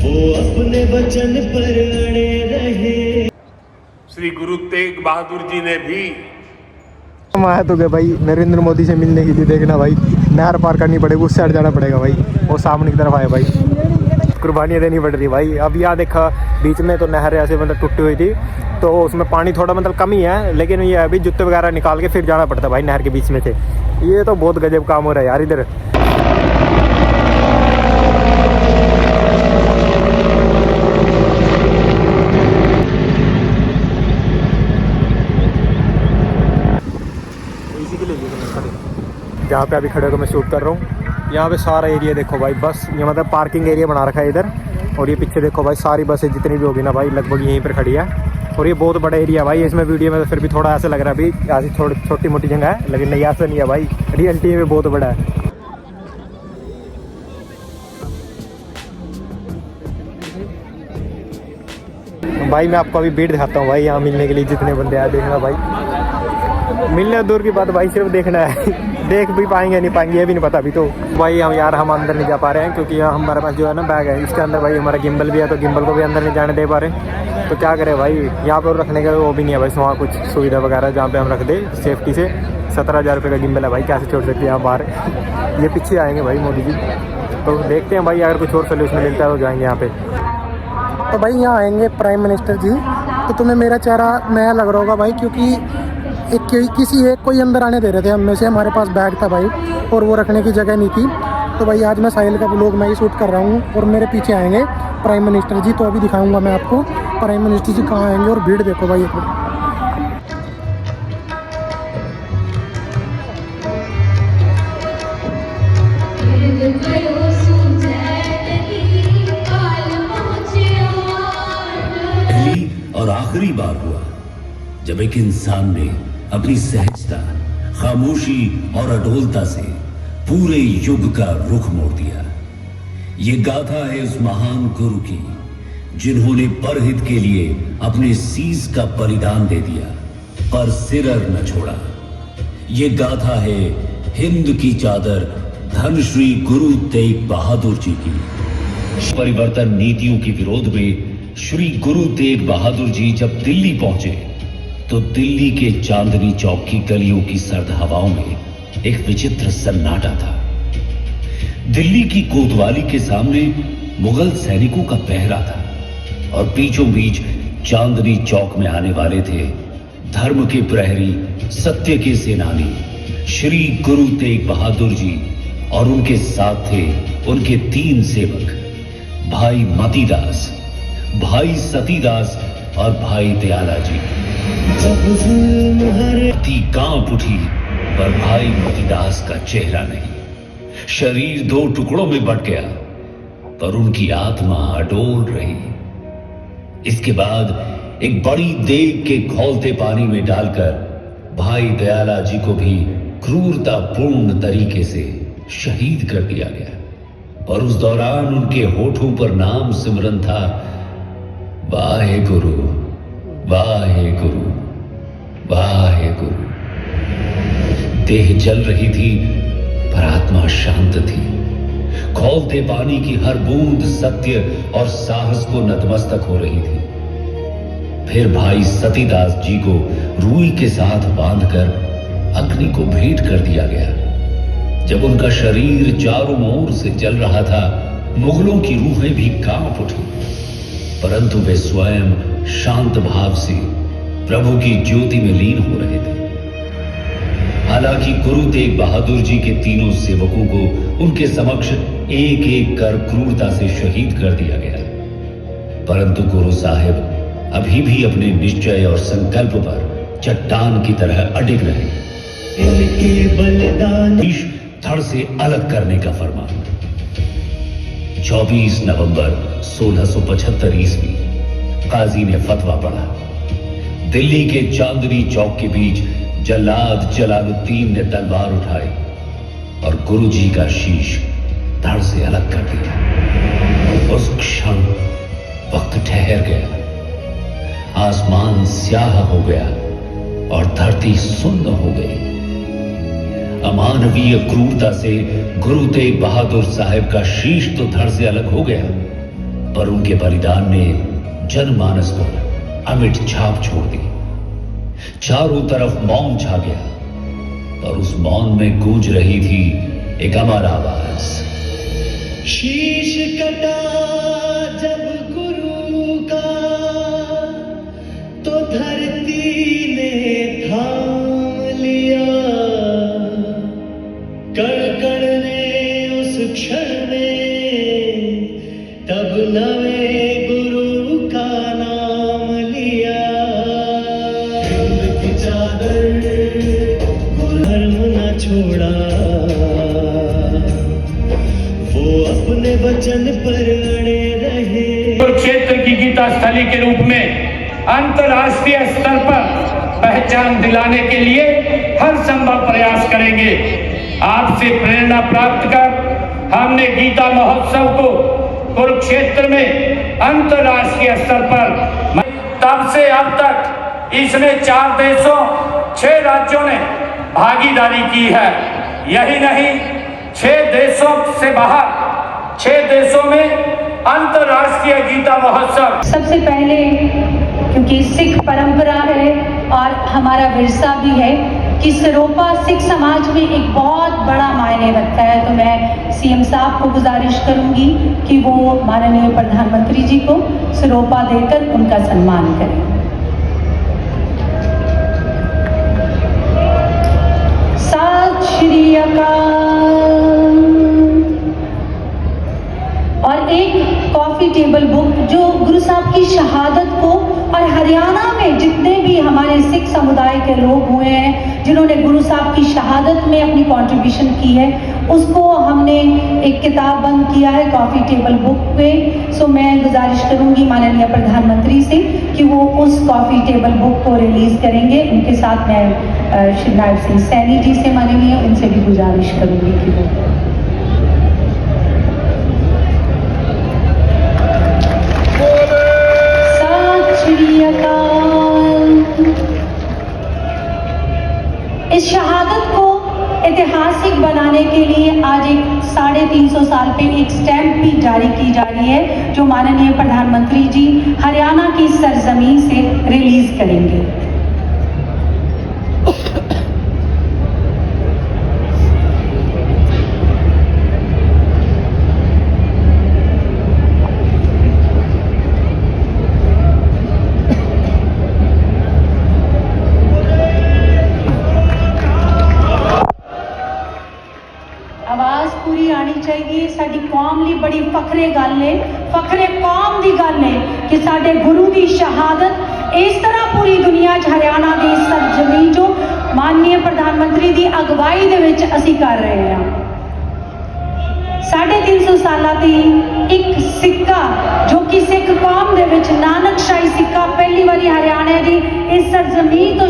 वो अपने वचन पर अड़े रहे। श्री गुरु तेग बहादुर जी ने भी हम आए तो गए भाई नरेंद्र मोदी से मिलने के लिए। देखना भाई नहर पार करनी पड़ेगी, उस साइड जाना पड़ेगा भाई। वो सामने की तरफ आए भाई, कुर्बानियाँ देनी पड़ रही भाई। अब यहाँ देखा बीच में तो नहर ऐसे मतलब टूटी हुई थी, तो उसमें पानी थोड़ा मतलब कम ही है, लेकिन ये अभी जूते वगैरह निकाल के फिर जाना पड़ता भाई नहर के बीच में से। ये तो बहुत गजब काम हो रहा है यार इधर। जहाँ पे अभी खड़े होकर मैं शूट कर रहा हूँ, यहाँ पे सारा एरिया देखो भाई, बस ये मतलब पार्किंग एरिया बना रखा है इधर। और ये पीछे देखो भाई सारी बसें जितनी भी होगी ना भाई लगभग यहीं पर खड़ी है। और ये बहुत बड़ा एरिया भाई, इसमें वीडियो में तो फिर भी थोड़ा ऐसा लग रहा है अभी ऐसी थोड़ी छोटी मोटी जगह है, लेकिन नहीं ऐसा नहीं है भाई, रियलिटी में बहुत बड़ा है। भाई मैं आपको अभी भीड़ दिखाता हूँ भाई, यहाँ मिलने के लिए जितने बंदे आए देखना भाई। मिलने दूर की बात भाई, सिर्फ देखना है। देख भी पाएंगे नहीं पाएंगे ये भी नहीं पता अभी तो भाई। हम अंदर नहीं जा पा रहे हैं क्योंकि यहाँ हमारे पास जो है ना बैग है, इसके अंदर भाई हमारा गिम्बल भी है, तो गिम्बल को भी अंदर नहीं जाने दे पा रहे। तो क्या करें भाई, यहाँ पर रखने का वो भी नहीं है भाई वहाँ कुछ सुविधा वगैरह जहाँ पे हम रख दे सेफ्टी से। 17,000 रुपये का गिम्बल है भाई, कैसे छोड़ सकते हैं यहाँ बाहर। ये पीछे आएंगे भाई मोदी जी, तो देखते हैं भाई अगर कुछ और सोल्यूशन मिलता है तो जाएंगे यहाँ पे। तो भाई यहाँ आएंगे प्राइम मिनिस्टर जी, तो तुम्हें मेरा चेहरा नया लग रहा होगा भाई, क्योंकि किसी एक को ही अंदर आने दे रहे थे हम में से। हमारे पास बैग था भाई और वो रखने की जगह नहीं थी। तो भाई आज मैं साहिल का व्लॉग मैं ही शूट कर रहा हूँ और मेरे पीछे आएंगे प्राइम मिनिस्टर जी। तो अभी दिखाऊंगा मैं आपको प्राइम मिनिस्टर जी कहाँ आएंगे। और भीड़ देखो भाई एक बार। पहली और आखिरी बार हुआ जब एक इंसान ने अपनी सहजता, खामोशी और अडोलता से पूरे युग का रुख मोड़ दिया। ये गाथा है उस महान गुरु की जिन्होंने परहित के लिए अपने सीस का बलिदान दे दिया पर सिरर न छोड़ा। ये गाथा है हिंद की चादर धन श्री गुरु तेग बहादुर जी की। परिवर्तन नीतियों के विरोध में श्री गुरु तेग बहादुर जी जब दिल्ली पहुंचे तो दिल्ली के चांदनी चौक की गलियों की सर्द हवाओं में एक विचित्र सन्नाटा था। दिल्ली की कोतवाली के सामने मुगल सैनिकों का पहरा था और बीचों बीच चांदनी चौक में आने वाले थे धर्म के प्रहरी, सत्य के सेनानी श्री गुरु तेग बहादुर जी, और उनके साथ थे उनके 3 सेवक, भाई मतीदास, भाई सतीदास और भाई दयाला जी। थी कांप उठी पर भाई मतीदास का चेहरा नहीं। शरीर 2 टुकड़ों में बट गया पर उनकी आत्मा अडोल रही। इसके बाद एक बड़ी देग के खौलते पानी में डालकर भाई दयाला जी को भी क्रूरतापूर्ण तरीके से शहीद कर दिया गया। और उस दौरान उनके होठों पर नाम सिमरन था, वाहे गुरु, वाहे गुरु, वाहे गुरु। देह जल रही थी पर आत्मा शांत थी। खौलते पानी की हर बूंद सत्य और साहस को नतमस्तक हो रही थी। फिर भाई सतीदास जी को रूई के साथ बांधकर अग्नि को भेंट कर दिया गया। जब उनका शरीर चारों ओर से जल रहा था, मुगलों की रूहें भी कांप उठी, परंतु वे स्वयं शांत भाव से प्रभु की ज्योति में लीन हो रहे थे। हालांकि गुरु तेग बहादुर जी के 3 सेवकों को उनके समक्ष एक एक कर क्रूरता से शहीद कर दिया गया, परंतु गुरु साहिब अभी भी अपने निश्चय और संकल्प पर चट्टान की तरह अडिग रहे। इनके बलिदान धड़ से अलग करने का फरमान। 24 नवंबर 1675 ईस्वी काजी ने फतवा पढ़ा। दिल्ली के चांदनी चौक के बीच जल्लाद जलालुद्दीन ने तलवार उठाई और गुरुजी का शीश धड़ से अलग कर दिया। उस क्षण वक्त ठहर गया, आसमान स्याह हो गया और धरती सुन्न हो गई। अमानवीय क्रूरता से गुरु तेग बहादुर साहिब का शीश तो धड़ से अलग हो गया, पर उनके बलिदान ने जनमानस पर अमिट छाप छोड़ दी। चारों तरफ मौन छा गया, और उस मौन में गूंज रही थी एक अमर आवाज। शीश कटा जब गुरु का, तो धरती ने थाम लिया। कण कण ने उस क्षण में तब नवे गुरु का नाम लिया। की चादर धर्म न छोड़ा, वो अपने वचन पर अड़े रहे। कुरुक्षेत्र की गीता स्थली के रूप में अंतर्राष्ट्रीय स्तर पर पहचान दिलाने के लिए हर संभव प्रयास करेंगे। आपसे प्रेरणा प्राप्त कर हमने गीता महोत्सव को कुरुक्षेत्र में अंतर्राष्ट्रीय स्तर पर, तब से अब तक इसमें 4 देशों 6 राज्यों ने भागीदारी की है। यही नहीं, 6 देशों से बाहर 6 देशों में अंतर्राष्ट्रीय गीता महोत्सव। सबसे पहले क्योंकि सिख परंपरा है और हमारा विरसा भी है कि सिरोपा सिख समाज में एक बहुत बड़ा मायने रखता है, तो मैं सीएम साहब को गुजारिश करूंगी कि वो माननीय प्रधानमंत्री जी को सिरोपा देकर उनका सम्मान करें। सत श्री अकाल। और एक कॉफी टेबल बुक जो गुरु साहब की शहादत को, और हरियाणा में जितने भी हमारे सिख समुदाय के लोग हुए हैं जिन्होंने गुरु साहब की शहादत में अपनी कंट्रीब्यूशन की है, उसको हमने एक किताब बंद किया है कॉफी टेबल बुक पे। सो मैं गुजारिश करूंगी माननीय प्रधानमंत्री से कि वो उस कॉफी टेबल बुक को रिलीज करेंगे। उनके साथ मैं श्री नायब सिंह सैनी जी से माननीय उनसे भी गुजारिश करूंगी कि वो इस शहादत को ऐतिहासिक बनाने के लिए आज एक 350 साल पे एक स्टैंप भी जारी की जा रही है, जो माननीय प्रधानमंत्री जी हरियाणा की सरजमीन से रिलीज करेंगे। चाहिए। साडी कौम ਲਈ बड़ी फखरे गल है, फखरे कौम की गल है कि साडे गुरु की शहादत इस तरह पूरी दुनिया हरियाणा की सरजमीन जो माननीय प्रधानमंत्री की अगवाई दे विच असीं कर रहे हैं। 350 साल की एक सिक्का जो कि सिख कौम दे विच नानकशाही सिक्का पहली बारी हरियाणा की इस सरजमीन तो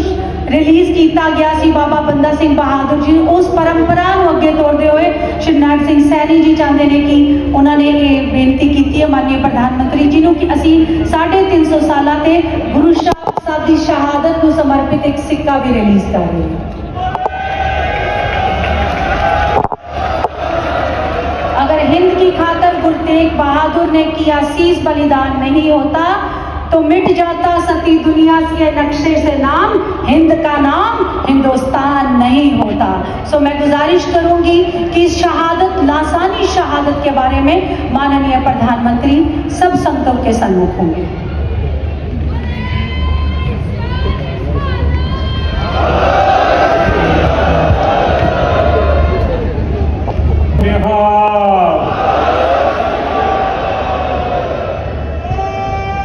रिलीज किया गया सी बाबा बंदा सिंह बहादुर जी। उस परंपरा को अगे तोड़ते हुए श्री नायब सिंह सैनी जी चाहते हैं कि उन्होंने ये बेनती की है माननीय प्रधानमंत्री जी को कि असी 350 साल से गुरु साहब की शहादत को समर्पित एक सिक्का भी रिलीज कर रहे हैं। अगर हिंद की खातर गुरु तेग बहादुर ने किया शीश बलिदान नहीं होता तो मिट जाता सती दुनिया के नक्शे से नाम, हिंद का नाम हिंदुस्तान नहीं होता। सो मैं गुजारिश करूंगी कि इस शहादत, लासानी शहादत के बारे में माननीय प्रधानमंत्री सब संतों के सन्मुख होंगे।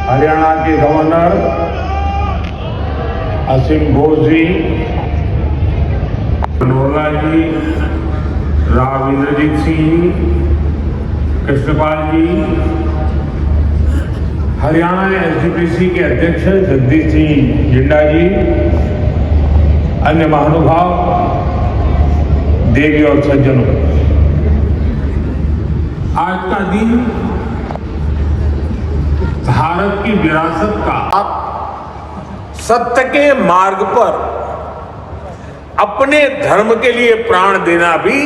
हरियाणा के गवर्नर असीम घोष जी, मनोहरा जी, राव इंद्रजीत सिंह जी, कृष्णपाल जी, हरियाणा एसजीपीसी के अध्यक्ष जगदीश सिंह जिंडा जी, अन्य महानुभाव, देवी और सज्जनों, आज का दिन भारत की विरासत का सत्य के मार्ग पर अपने धर्म के लिए प्राण देना भी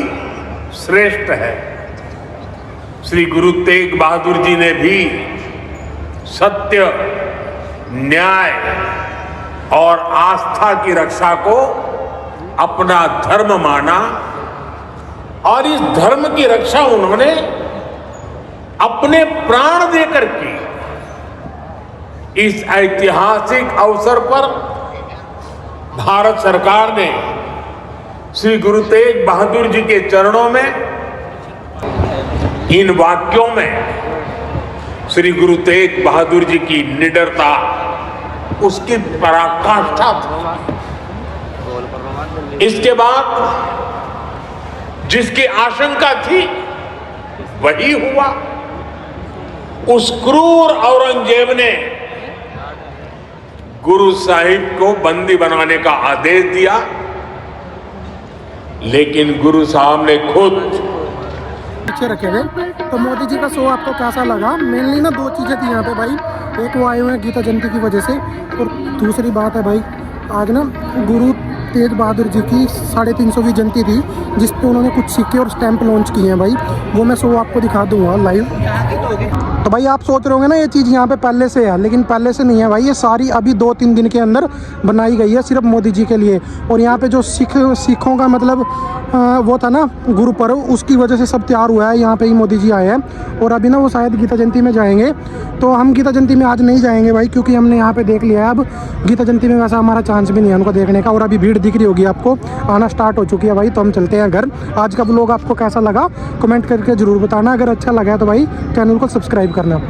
श्रेष्ठ है। श्री गुरु तेग बहादुर जी ने भी सत्य, न्याय और आस्था की रक्षा को अपना धर्म माना और इस धर्म की रक्षा उन्होंने अपने प्राण देकर की। इस ऐतिहासिक अवसर पर भारत सरकार ने श्री गुरु तेग बहादुर जी के चरणों में इन वाक्यों में श्री गुरु तेग बहादुर जी की निडरता, उसकी पराकाष्ठा थी। इसके बाद जिसकी आशंका थी वही हुआ। उस क्रूर औरंगजेब ने गुरु साहिब को बंदी बनाने का आदेश दिया, लेकिन गुरु साहब ने खुद पीछे रखे गए। तो मोदी जी का शो आपको कैसा लगा? मेनली ना दो चीज़ें थी यहाँ पे भाई, एक वो आए हुए हैं गीता जयंती की वजह से, और दूसरी बात है भाई आज ना गुरु तेग बहादुर जी की 350वीं जयंती थी, जिस पे उन्होंने कुछ सिक्के और स्टैंप लॉन्च किए हैं भाई, वो मैं शो आपको दिखा दूंगा लाइव। तो भाई आप सोच रहे होंगे ना ये चीज़ यहाँ पे पहले से है, लेकिन पहले से नहीं है भाई, ये सारी अभी 2-3 दिन के अंदर बनाई गई है सिर्फ मोदी जी के लिए। और यहाँ पे जो सिखों का मतलब वो था ना गुरु पर्व, उसकी वजह से सब तैयार हुआ है, यहाँ पे ही मोदी जी आए हैं। और अभी ना वो शायद गीता जयंती में जाएंगे, तो हम गीता जयंती में आज नहीं जाएंगे भाई, क्योंकि हमने यहाँ पे देख लिया है। अब गीता जयंती में वैसा हमारा चांस भी नहीं है उनको देखने का, और अभी भीड़ दिख रही होगी आपको, आना स्टार्ट हो चुकी है भाई। तो हम चलते हैं घर। आज का व्लॉग आपको कैसा लगा कमेंट करके ज़रूर बताना। अगर अच्छा लगा है तो भाई चैनल को सब्सक्राइब करना।